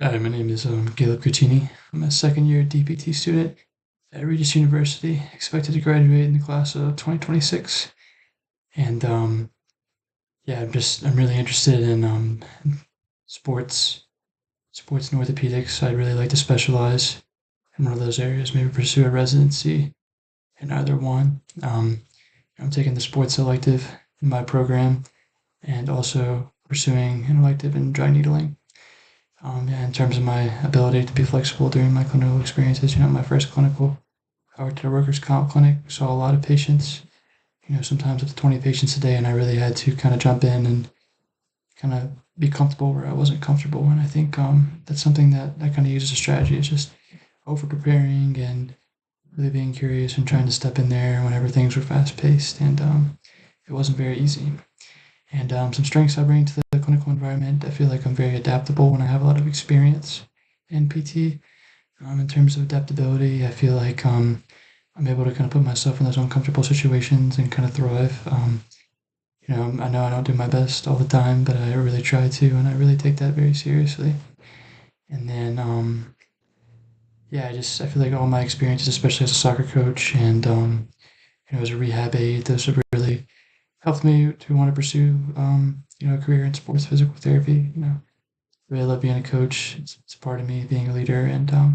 Hi, my name is Caleb Cucini. I'm a second year DPT student at Regis University, expected to graduate in the class of 2026. And yeah, I'm really interested in sports, sports and orthopedics. I'd really like to specialize in one of those areas, maybe pursue a residency in either one. I'm taking the sports elective in my program and also pursuing an elective in dry needling. Yeah, in terms of my ability to be flexible during my clinical experiences, my first clinical, I worked at a workers' comp clinic, saw a lot of patients, sometimes up to 20 patients a day, and I really had to kind of jump in and kind of be comfortable where I wasn't comfortable. And I think that's something that I kind of use as a strategy. It's just over preparing and really being curious and trying to step in there whenever things were fast paced. And it wasn't very easy. And some strengths I bring to the clinical environment, I feel like I'm very adaptable when I have a lot of experience in PT. In terms of adaptability, I feel like I'm able to kind of put myself in those uncomfortable situations and kind of thrive. I know I don't do my best all the time, but I really try to, and I really take that very seriously. And then, yeah, I feel like all my experiences, especially as a soccer coach and as a rehab aide, those have really helped me to want to pursue, a career in sports physical therapy. I really love being a coach. It's a part of me being a leader, and I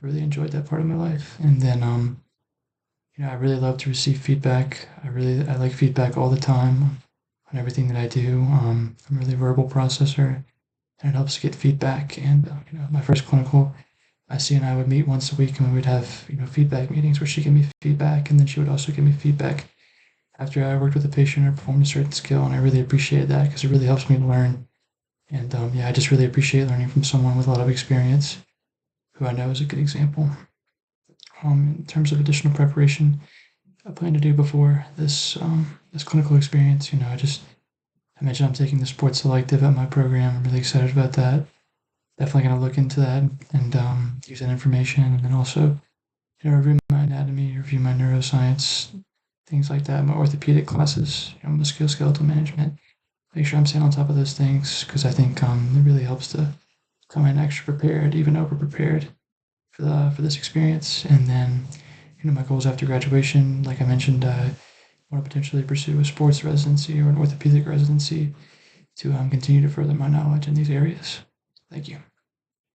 really enjoyed that part of my life. And then, I really love to receive feedback. I like feedback all the time on everything that I do. I'm a really verbal processor, and it helps to get feedback. And my first clinical, IC and I would meet once a week, and we would have feedback meetings where she gave me feedback, and then she would also give me feedback after I worked with a patient or performed a certain skill. And I really appreciated that because it really helps me learn. And yeah, I just really appreciate learning from someone with a lot of experience who I know is a good example. In terms of additional preparation, I plan to do before this clinical experience. I mentioned I'm taking the sports elective at my program. I'm really excited about that. Definitely going to look into that and use that information, and then also review my anatomy, review my neuroscience, things like that. My orthopedic classes, musculoskeletal management. Make sure I'm staying on top of those things because I think it really helps to come in extra prepared, even over prepared for this experience. And then my goals after graduation, like I mentioned, I want to potentially pursue a sports residency or an orthopedic residency to continue to further my knowledge in these areas. Thank you.